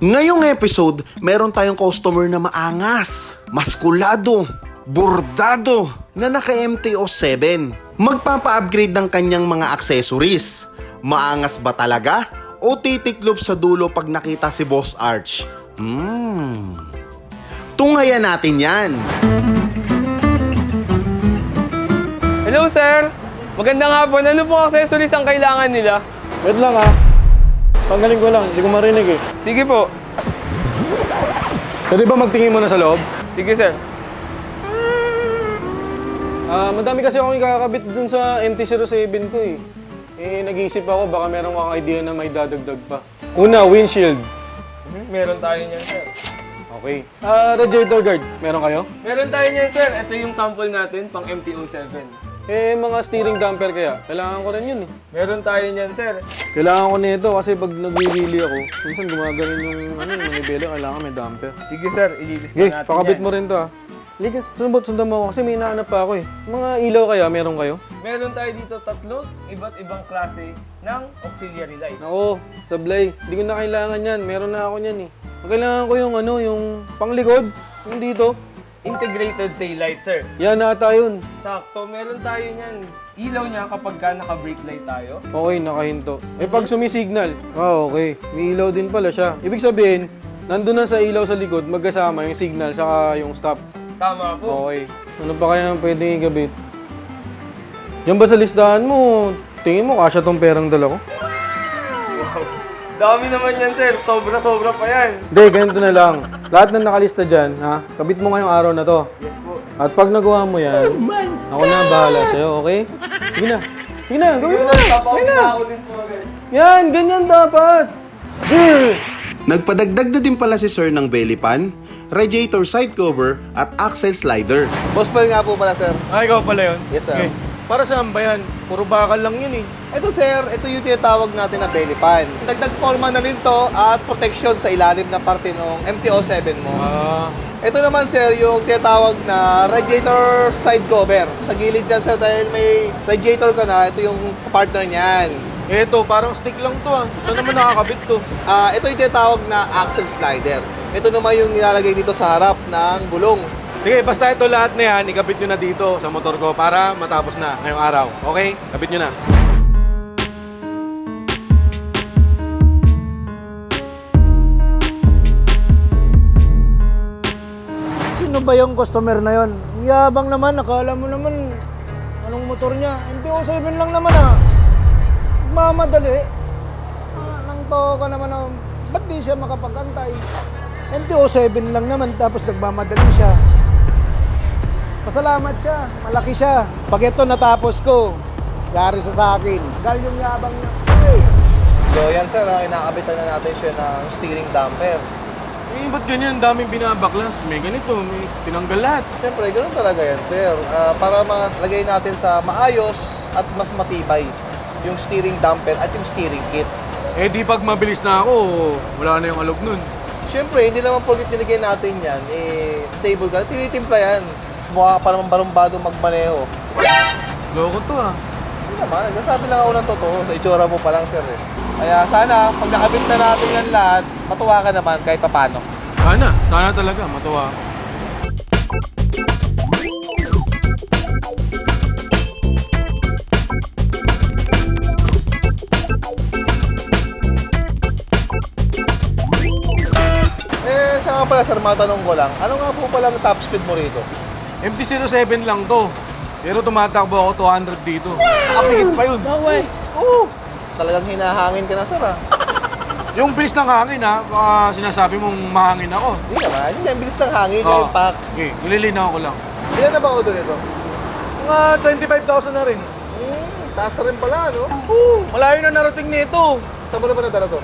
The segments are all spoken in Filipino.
Ngayong episode, meron tayong customer na maangas, maskulado, bordado, na naka-MTO7. Magpapa-upgrade ng kanyang mga accessories. Maangas ba talaga? O titiklop sa dulo pag nakita si Boss Arch? Tungayan natin yan. Hello sir! Magandang hapon. Ano pong accessories ang kailangan nila? Wait lang Tanggalin ko lang, hindi ko marinig eh. Sige po. Pwede ba magtingin muna sa loob? Sige sir. Madami kasi akong ikakabit dun sa MT-07 ko eh. Nag-iisip ako baka meron akong idea na may dadagdag pa. Una, windshield. Meron tayo niyan sir. Okay. Radiator guard, meron kayo? Meron tayo niyan sir. Ito yung sample natin pang MTO7. Mga steering damper kaya, kailangan ko rin yun eh. Meron tayo niyan sir. Kailangan ko nito kasi pag nag-wheelie ako, minsan gumagaling yung manibela, kailangan may damper. Sige sir, ililista Okay, natin pakabit yan. mo rin to Liga, sundan mo ako kasi may nahanap pa ako eh. Mga ilaw kaya, meron kayo? Meron tayo dito tatlo, iba't ibang klase ng auxiliary lights. Oo, sablay. Hindi ko na kailangan yan. Meron na ako yan eh. Ang kailangan ko yung yung panglikod. Yung dito. Integrated tail light sir. Yan ata yun. Sakto, meron tayo niyan. Ilaw niya kapag naka-brake light tayo. Okay, nakahinto. Pag sumisignal. Okay. May ilaw din pala siya. Ibig sabihin, nandun na sa ilaw sa likod, magkasama yung signal saka yung stop. Tama po. Okay. Ano pa kaya pwedeng igabit? Diyan ba sa listahan mo? Tingin mo, kasya tong perang dala ko? Dami naman yan sir. Sobra-sobra pa yan. Hindi, ganito na lang. Lahat na nakalista dyan, kabit mo ngayong araw na to. Yes po. At pag nagawa mo yan, ako na ang bahala sa'yo, okay? Sige na. Sige na, gawin mo na. Gawin na. Ako din po agad. Yan, ganyan dapat. Nagpadagdag na din pala si Sir ng belly pan, radiator side cover at axle slider. Boss Paul nga po pala, sir. Ikaw pala yun? Yes, sir. Okay. Para saan ba yan? Puro bakal lang yun eh. Ito, sir, ito yung tinatawag natin na belly pan. Dagdag forma na rin to at protection sa ilalim na parte ng MTO7 mo. Ito naman, sir, yung tinatawag na radiator side cover. Sa gilid dyan, sir, dahil may radiator ka na, ito yung partner niyan. Ito, parang stick lang to Saan naman nakakabit to? Ito yung tinatawag na axle slider. Ito naman yung nilalagay dito sa harap ng gulong. Sige, basta ito lahat na yan, ikabit nyo na dito sa motor ko para matapos na ngayong araw. Okay? Kabit nyo na. Sino ba yung customer na yon? Yabang naman, akala mo naman anong motor niya. MTO7 lang naman Mamadali. Nang to ka naman ba't di siya makapagantay? MTO7 lang naman tapos nagmamadali siya. Pasalamat siya, malaki siya. Pag ito natapos ko, yari sa akin. Dahil yung yabang niya. Hey! So, yan, sir, inakabitan na natin siya ng steering damper. Ba't ganyan? Daming binabaklas. May ganito, may tinanggal lahat. Siyempre, ganoon talaga yan, sir. Para mas lagay natin sa maayos at mas matibay yung steering damper at yung steering kit. Di pag mabilis na ako, wala na yung alog nun. Siyempre, hindi naman porkit nilagay natin yan, stable ka. Tinitimpla yan. Mukha pa naman barumbado magmaneho. Loko to Hindi naman, nagsasabi lang ako ng totoo. Itsura mo pa lang, sir. Kaya sana, pag nakabit na natin yan lahat, matuwa ka naman kahit papano. Sana talaga, matuwa. Siya nga pala, sir, matanong ko lang, ano nga po palang top speed mo rito? MT-07 lang to. Pero tumatakbo ako 200 dito. Kapigit pa yun. Oo! Talagang hinahangin ka na, sir, Yung bilis ng hangin baka sinasabi mong mahangin ako. Hindi naman, yun yung bilis ng hangin, yung impact. Okay, nililinaw ko lang. Ilan na ba ako doon ito? Mga 25,000 na rin. Taas na rin pala, no? Malayo na narating nito. Saan mo naman nadala to?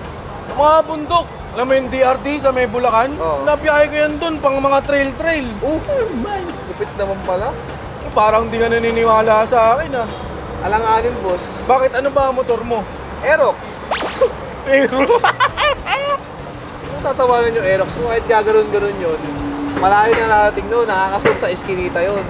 Mga bundok. Alam mo yung DRT sa may Bulacan? Oo. Nabiyahe ko yan dun, pang mga trail-trail. Oh, man! Lupit naman pala. Parang di ka naniniwala sa akin Alanganin, boss. Bakit? Ano ba ang motor mo? Aerox. Pero... Kung tatawanan yung Aerox mo, kahit gaganon-ganon yun, malayo na narating doon, nakakasunod sa eskinita yun.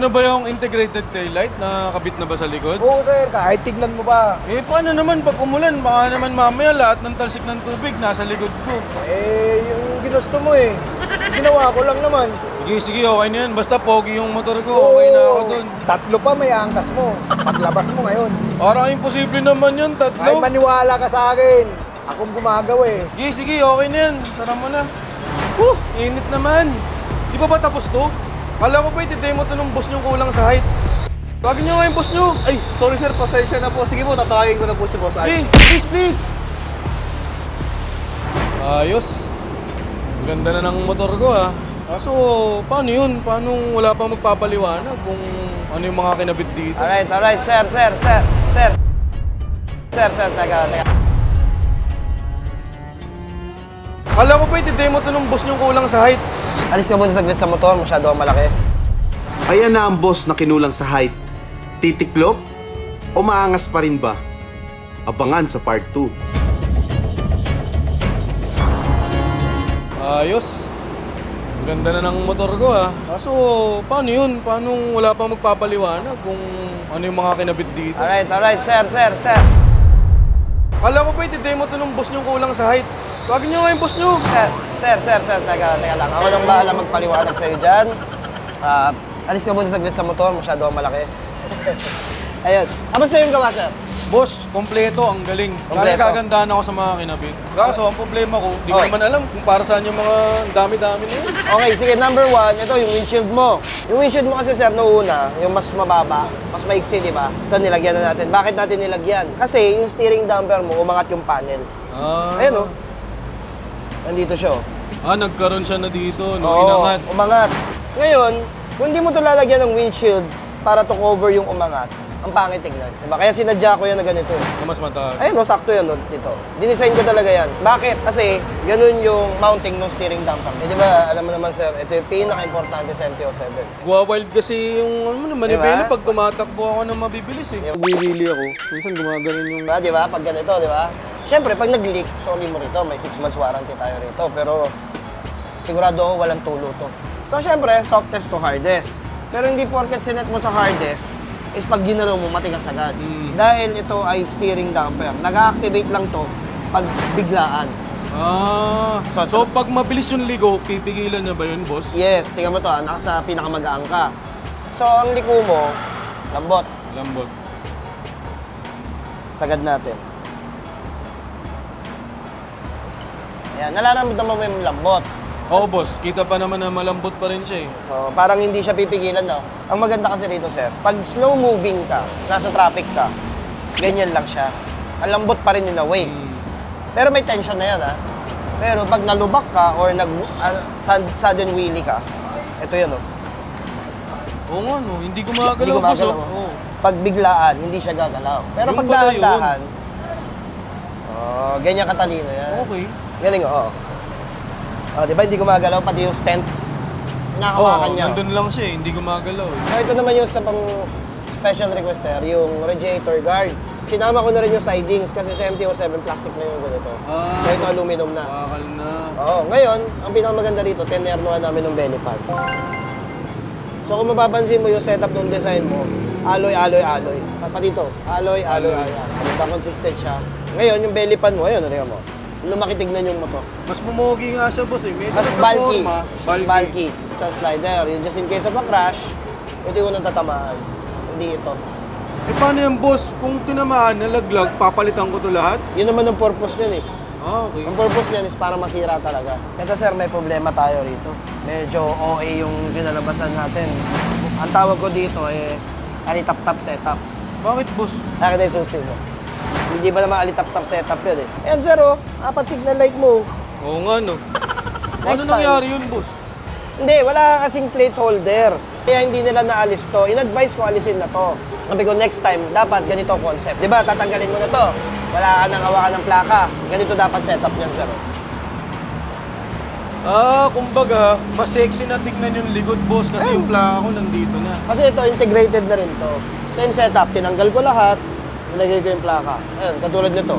na ba yung integrated taillight na kabit na ba sa likod? Oo sir, kahit tignan mo pa. Eh, paano naman pag umulan? Baka naman mamaya lahat ng talsik ng tubig nasa likod ko. Eh, yung ginusto mo eh. Ginawa ko lang naman. Sige, okay na yan. Basta pogi yung motor ko, okay na ako dun. Tatlo pa may angkas mo. Paglabas mo ngayon. Parang imposible naman yun, Ay, tatlo. maniwala ka sa akin. Akong gumagawa eh. Sige, okay na yan. Tara mo na. Init naman. Di ba tapos to? Kala ko ba itidemo to ng boss niyong kulang sa height? Tawagin niyo nga yung boss niyo. Ay, sorry sir, pasensya na po. Sige po, tatawagin ko na po si Boss Hey, Alex. please. Ayos. Ganda na ng motor ko ah. Kaso, paano yun? Paano wala pa magpapaliwanag kung ano yung mga kinabit dito? Alright, sir, teka. Kala ko ba itidemo to ng boss niyong kulang sa height? Alis ka muna saglit sa motor, masyado ang malaki. Ayan na ang boss na kinulang sa height. Titiklop? O maangas pa rin ba? Abangan sa part 2. Ayos. Ganda na ng motor ko ah. Kaso, paano yun? Paano wala pa magpapaliwanag kung ano yung mga kinabit dito? Alright, sir. Kala ko ba itidemo to ng boss niyong kulang sa height? Tawagin niyo nga yung boss niyo. Sir, teka lang. Ako nang bahala magpaliwanag sa'yo dyan. Alis ka muna saglit sa motor, masyado ang malaki. Ayun. Kamusta yung gawa, sir? Boss, kompleto, ang galing. Kaya Kompleto. kagandahan ako sa mga kinabit. Kaso, ang problema ko, di ko Okay. naman alam kung para saan yung mga dami-dami na yun. Okay, sige, number 1, ito yung windshield mo. Yung windshield mo kasi, sir, noong una, yung mas mababa, mas maigsi, di ba? Ito, nilagyan na natin. Bakit natin nilagyan? Kasi yung steering damper mo, umangat yung panel. Ayun, oh. Nandito siya, oh. Nagkaroon siya na dito, no? Oo, Inangat. umangat. Ngayon, kung hindi mo ito lalagyan ng windshield para to cover yung umangat, ang pangit tignan. Diba? Kaya sinadya ko yan na ganito. Na mas mataas. Ayun, no, sakto yan no, dito. Dinesign ko talaga yan. Bakit? Kasi ganun yung mounting ng steering damper. Eh, di ba, alam mo naman sir, ito yung pinaka-importante sa MT-07. Guwa-wild kasi yung manibela Diba? pag tumatakbo ako ng mabibilis eh. Bibili ako. Minsan gumaganon yung... Di ba? Pag ganito, di ba? Siyempre, pag nag-leak, sorry mo rito, may 6 months warranty tayo rito. Pero sigurado ako walang tulo to. So, siyempre, softest to hardest. Pero hindi porket sinet mo sa hardest, is pag ginalaw mo, matigas agad. Dahil ito ay steering damper. Nag-activate lang to pag biglaan. So pag mabilis yung ligo, pipigilan na ba yun, boss? Yes, tingnan mo to, nasa pinakamagaang ka. So, ang liko mo, lambot. Lambot. Sagad natin. Ayan, nalaramdaman mo yung lambot. Oo, boss. Kita pa naman na malambot pa rin siya eh. So, parang hindi siya pipigilan, no? Ang maganda kasi rito, sir, pag slow moving ka, nasa traffic ka, ganyan lang siya. Ang lambot pa rin in a way. Pero may tension na yan, ha? Pero pag nalubak ka or sudden wheelie ka, ito yan, oh. Oo nga, no. Hindi gumagalaw, Hindi boss. gumagalaw. Oo. Pag biglaan, hindi siya gagalaw. Pero Yung pag pala yun. dahan-dahan, ganyan katalino yan. Okay. Galing, oo. Oh, di ba hindi gumagalaw pati yung stent? Nakahawakan niya. Nandun lang siya eh. Hindi gumagalaw eh. So, ito naman yung sa pang special request, sir, yung radiator guard. Sinama ko na rin yung sidings kasi sa MT-07 plastic na yung ganito. So, ito aluminum na. Bakal na. Oo, ngayon, ang pinakamaganda rito, tenernoan namin ng belly pad. So, kung mapapansin mo yung setup ng design mo, alloy. Pa dito, alloy. Ano consistent siya. Ngayon, yung belly pad mo, ayun, ano mo? Lumaki tignan yung motor. Mas pumogi nga siya, boss eh. Medyo Mas bulky. nagka-forma. Bulky. Sa slider. Yung just in case of a crash, ito yung natatamaan. Hindi ito. Eh paano yan, boss? Kung tinamaan, nalaglag, papalitan ko to lahat? Yun naman ang purpose niyan eh. Okay. Ang purpose niyan is para masira talaga. Ito sir, may problema tayo rito. Medyo OA yung ginalabasan natin. Ang tawag ko dito is alitap-tap setup. Bakit, boss? Nakita yung susi mo. Hindi ba naman alitap-tap setup yun eh. Ayan sir oh, 4 signal light mo. Oo nga, no. Ano Next nangyari yun, boss? Hindi, wala kasing plate holder. Kaya hindi nila naalis to. In-advise ko alisin na to. Sabi ko, next time, dapat ganito ang concept. Di ba, tatanggalin mo na to. Wala ka nang hawakan ng plaka. Ganito dapat setup niyan, sir. Kumbaga, mas sexy na tignan yung likod, boss, kasi yung plaka ko nandito na. Kasi ito, integrated na rin to. Same setup, tinanggal ko lahat, nilagay ko yung plaka. Ayan, katulad nito.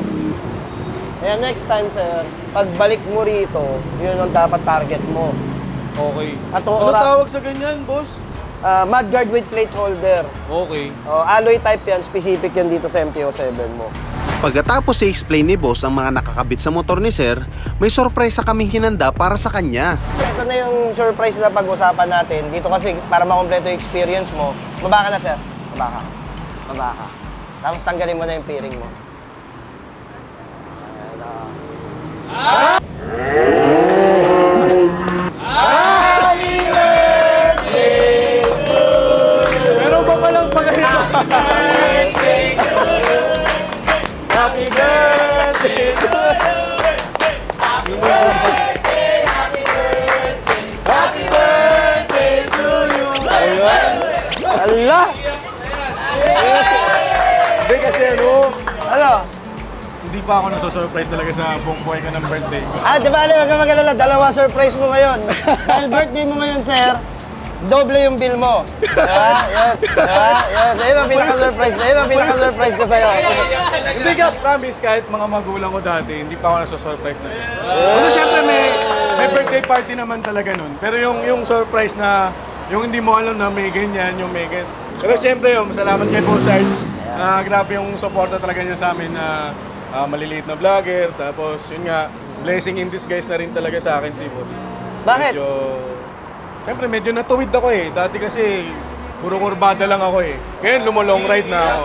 Kaya next time, sir, pagbalik mo rito, yun ang dapat target mo. Okay. At Ano oras- tawag sa ganyan, boss? mudguard with plate holder. Okay. Alloy type yan, specific yan dito sa MT-07 mo. Pagkatapos i-explain ni boss ang mga nakakabit sa motor ni sir, may sorpresa kaming hinanda para sa kanya. Ito na yung surprise na pag-usapan natin. Dito kasi, para makompleto yung experience mo, baba ka na, sir. Baba ka. Baba ka. Tapos tanggalin mo na yung peering mo. Ayan, Meron ba palang pag-ganito? Happy birthday to Ala! Hindi kasi Ano? hindi pa ako nasusurprise talaga sa buong buhay ko ng birthday ko. Di ba, wag ka mag-alala, dalawa surprise mo ngayon. Dahil birthday mo ngayon, sir, doble yung bill mo. Diba? Yan. Diba? Yan. Yan ang pinaka-surprise. Yan ang pinaka-surprise ko sa'yo. Hindi ka, promise, kahit mga magulang ko dati, hindi pa ako nasusurprise na. Ano, syempre may birthday party naman talaga nun. Pero yung surprise na, yung hindi mo alam na may ganyan, yung may ganyan. Pero syempre, masalamat kay Boss Arts. Grabe yung suporta talaga niya sa amin na maliliit na vlogger. Tapos, yun nga, blessing in disguise na rin talaga sa akin si Boss. Bakit? Siyempre, medyo natuwid ako eh. Dati kasi, puro kurbada lang ako eh. Ngayon, lumolong ride na ako.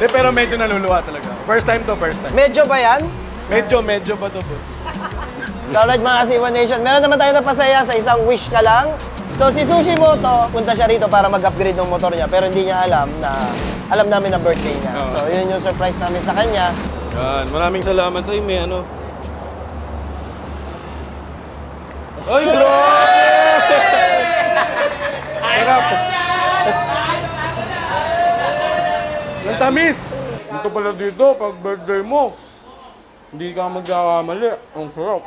Pero medyo naluluwa talaga. First time to, first time. Medyo ba yan? Medyo pa to, boss. Download mga Kasiwa Nation. Meron naman tayo napasaya sa isang wish ka lang. So si Sushi Moto, punta siya rito para mag-upgrade ng motor niya. Pero hindi niya alam na, alam namin na birthday niya. Oo. So yun yung surprise namin sa kanya. Yan, maraming salamat sa'yo, may ano. Ay, grabe! Sarap! Ang tamis! Ito pala dito, pag birthday mo, hindi ka magkakamali. Ang sarap.